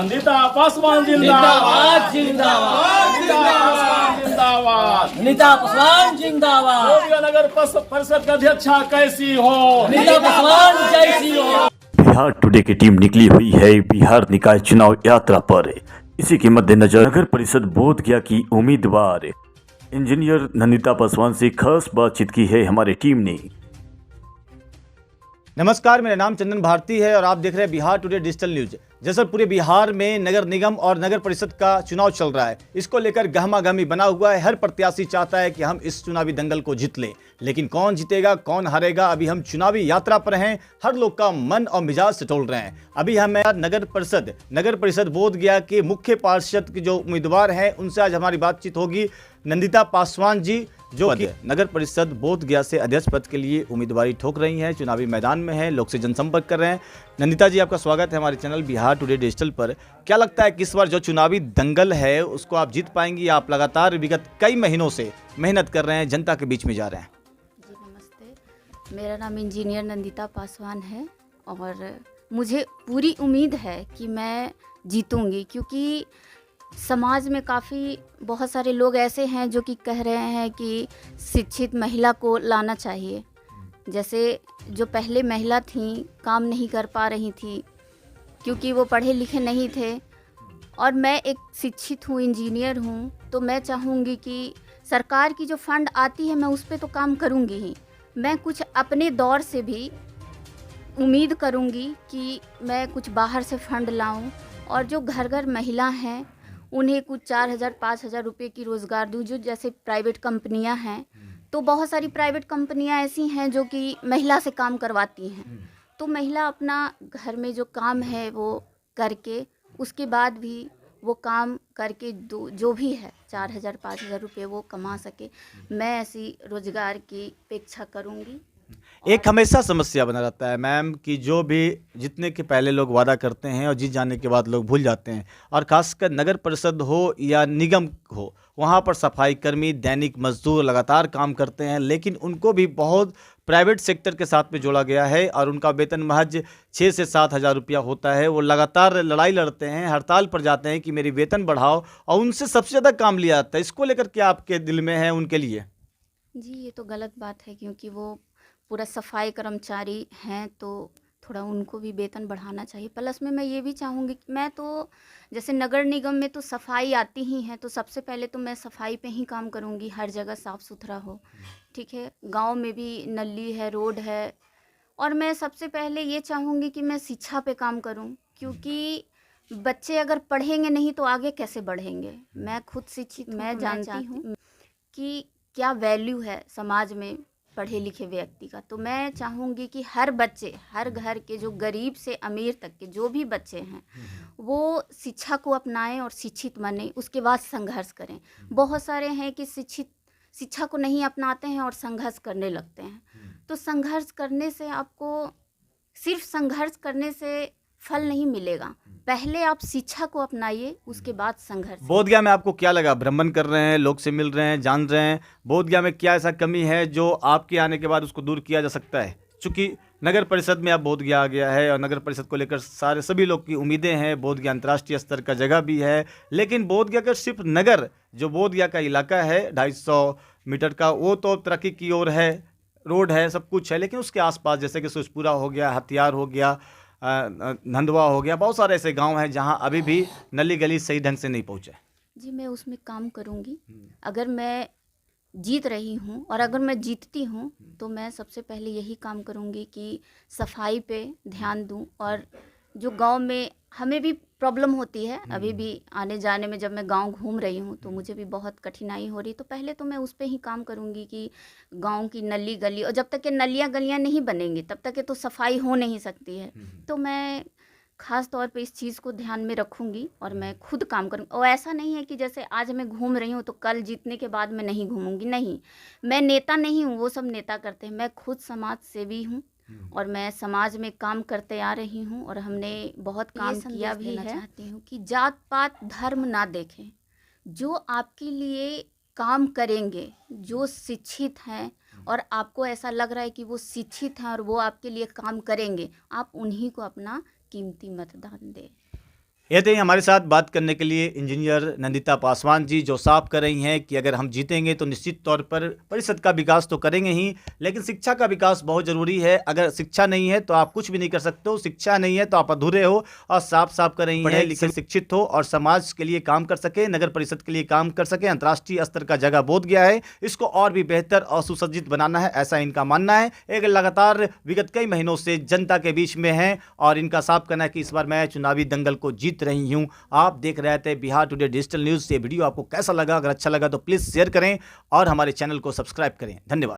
नंदिता पासवान जिंदाबाद जिंदाबाद जिंदाबाद जिंदाबाद। नंदिता पासवान जिंदाबाद। बोधगया नगर परिषद का अध्यक्षा कैसी हो? नंदिता पासवान जैसी हो। बिहार टुडे की टीम निकली हुई है बिहार निकाय चुनाव यात्रा पर। इसी के मद्देनजर नगर परिषद बोधगया की उम्मीदवार इंजीनियर नंदिता पासवान से खास बातचीत की है हमारी टीम ने। नमस्कार, मेरा नाम चंदन भारती है और आप देख रहे हैं बिहार टुडे डिजिटल न्यूज। जैसे पूरे बिहार में नगर निगम और नगर परिषद का चुनाव चल रहा है, इसको लेकर गहमागहमी बना हुआ है। हर प्रत्याशी चाहता है कि हम इस चुनावी दंगल को जीत लें, लेकिन कौन जीतेगा कौन हारेगा, अभी हम चुनावी यात्रा पर हैं। हर लोग का मन और मिजाज टटोल रहे हैं। अभी हम नगर परिषद बोधगया के मुख्य पार्षद के जो उम्मीदवार हैं उनसे आज हमारी बातचीत होगी। नंदिता पासवान जी जो कि नगर परिषद बोधगया से अध्यक्ष पद के लिए उम्मीदवारी ठोक रही हैं, चुनावी मैदान में हैं, लोग से जनसंपर्क कर रहे हैं। नंदिता जी, आपका स्वागत है हमारे चैनल बिहार टुडे डिजिटल पर। क्या लगता है कि इस बार जो चुनावी दंगल है उसको आप जीत पाएंगी? आप लगातार विगत कई महीनों से मेहनत कर रहे हैं, जनता के बीच में जा रहे हैं। जी नमस्ते, मेरा नाम इंजीनियर नंदिता पासवान है और मुझे पूरी उम्मीद है कि मैं जीतूंगी, क्योंकि समाज में काफ़ी बहुत सारे लोग ऐसे हैं जो कि कह रहे हैं कि शिक्षित महिला को लाना चाहिए। जैसे जो पहले महिला थीं काम नहीं कर पा रही थी क्योंकि वो पढ़े लिखे नहीं थे, और मैं एक शिक्षित हूँ, इंजीनियर हूँ, तो मैं चाहूँगी कि सरकार की जो फंड आती है मैं उस पर तो काम करूँगी ही, मैं कुछ अपने दौर से भी उम्मीद करूँगी कि मैं कुछ बाहर से फंड लाऊँ और जो घर घर महिला हैं उन्हें कुछ 4,000 5,000 रुपये की रोज़गार दूँ। जो जैसे प्राइवेट कंपनियां हैं, तो बहुत सारी प्राइवेट कंपनियां ऐसी हैं जो कि महिला से काम करवाती हैं, तो महिला अपना घर में जो काम है वो करके उसके बाद भी वो काम करके जो भी है 4,000 5,000 रुपये वो कमा सके। मैं ऐसी रोज़गार की अपेक्षा करूँगी। एक हमेशा समस्या बना रहता है मैम कि जो भी जीतने के पहले लोग वादा करते हैं और जीत जाने के बाद लोग भूल जाते हैं, और खासकर नगर परिषद हो या निगम हो, वहाँ पर सफाई कर्मी दैनिक मजदूर लगातार काम करते हैं, लेकिन उनको भी बहुत प्राइवेट सेक्टर के साथ में जोड़ा गया है और उनका वेतन महज 6 से 7 हज़ार रुपया होता है। वो लगातार लड़ाई लड़ते हैं, हड़ताल पर जाते हैं कि मेरी वेतन बढ़ाओ, और उनसे सबसे ज़्यादा काम लिया जाता है। इसको लेकर क्या आपके दिल में है उनके लिए? जी ये तो गलत बात है, क्योंकि वो पूरा सफाई कर्मचारी हैं तो थोड़ा उनको भी वेतन बढ़ाना चाहिए। प्लस में मैं ये भी चाहूँगी कि मैं तो जैसे नगर निगम में तो सफाई आती ही है, तो सबसे पहले तो मैं सफाई पे ही काम करूँगी, हर जगह साफ़ सुथरा हो। ठीक है, गांव में भी नली है, रोड है, और मैं सबसे पहले ये चाहूँगी कि मैं शिक्षा पे काम करूँ, क्योंकि बच्चे अगर पढ़ेंगे नहीं तो आगे कैसे बढ़ेंगे। मैं खुद शिक्षित, मैं जानती हूँ कि क्या वैल्यू है समाज में पढ़े लिखे व्यक्ति का। तो मैं चाहूँगी कि हर बच्चे, हर घर के जो गरीब से अमीर तक के जो भी बच्चे हैं वो शिक्षा को अपनाएं और शिक्षित बने, उसके बाद संघर्ष करें। बहुत सारे हैं कि शिक्षा को नहीं अपनाते हैं और संघर्ष करने लगते हैं। तो संघर्ष करने से आपको सिर्फ संघर्ष करने से फल नहीं मिलेगा, पहले आप शिक्षा को अपनाइए, उसके बाद संघर्ष। बोधगया में आपको क्या लगा? भ्रमण कर रहे हैं, लोग से मिल रहे हैं, जान रहे हैं, बोधगया में क्या ऐसा कमी है जो आपके आने के बाद उसको दूर किया जा सकता है? चूँकि नगर परिषद में अब बोधगया आ गया है और नगर परिषद को लेकर सभी लोग की उम्मीदें हैं। बोधगया अंतर्राष्ट्रीय स्तर का जगह भी है, लेकिन बोधगया का सिर्फ नगर जो बोधगया का इलाका है 250 मीटर का, वो तो तरक्की की ओर है, रोड है, सब कुछ है, लेकिन उसके आसपास जैसे कि सुजपुरा हो गया, हथियार हो गया, नंदवा हो गया, बहुत सारे ऐसे गांव हैं जहां अभी भी नली गली सही ढंग से नहीं पहुंचे। जी मैं उसमें काम करूंगी। अगर मैं जीत रही हूं और अगर मैं जीतती हूं तो मैं सबसे पहले यही काम करूंगी कि सफाई पे ध्यान दूं, और जो गांव में हमें भी प्रॉब्लम होती है, अभी भी आने जाने में जब मैं गांव घूम रही हूं तो मुझे भी बहुत कठिनाई हो रही, तो पहले तो मैं उस पे ही काम करूंगी कि गांव की नली गली, और जब तक ये नलियाँ गलियाँ नहीं बनेंगी तब तक ये तो सफाई हो नहीं सकती है। तो मैं ख़ास तौर पे इस चीज़ को ध्यान में रखूंगी और मैं खुद काम करूँगी। और ऐसा नहीं है कि जैसे आज मैं घूम रही हूँ तो कल जीतने के बाद मैं नहीं घूमूंगी, नहीं, मैं नेता नहीं हूँ, वो सब नेता करते हैं, मैं खुद समाज सेवी हूँ और मैं समाज में काम करते आ रही हूँ और हमने बहुत काम किया भी है। चाहती हूँ कि जात पात धर्म ना देखें, जो आपके लिए काम करेंगे, जो शिक्षित हैं और आपको ऐसा लग रहा है कि वो शिक्षित हैं और वो आपके लिए काम करेंगे, आप उन्हीं को अपना कीमती मतदान दें। ये थे हमारे साथ बात करने के लिए इंजीनियर नंदिता पासवान जी, जो साफ कर रही हैं कि अगर हम जीतेंगे तो निश्चित तौर पर परिषद का विकास तो करेंगे ही, लेकिन शिक्षा का विकास बहुत ज़रूरी है। अगर शिक्षा नहीं है तो आप कुछ भी नहीं कर सकते हो, शिक्षा नहीं है तो आप अधूरे हो। और साफ साफ कर रही हैं, लिखे शिक्षित हो और समाज के लिए काम कर सके, नगर परिषद के लिए काम कर सके। अंतर्राष्ट्रीय स्तर का जगह बोध गया है, इसको और भी बेहतर और सुसज्जित बनाना है, ऐसा इनका मानना है। एक लगातार विगत कई महीनों से जनता के बीच में है और इनका साफ कहना है कि इस बार मैं चुनावी दंगल को जीत रही हूं। आप देख रहे थे बिहार टुडे डिजिटल न्यूज़। ये वीडियो आपको कैसा लगा? अगर अच्छा लगा तो प्लीज़ शेयर करें और हमारे चैनल को सब्सक्राइब करें। धन्यवाद।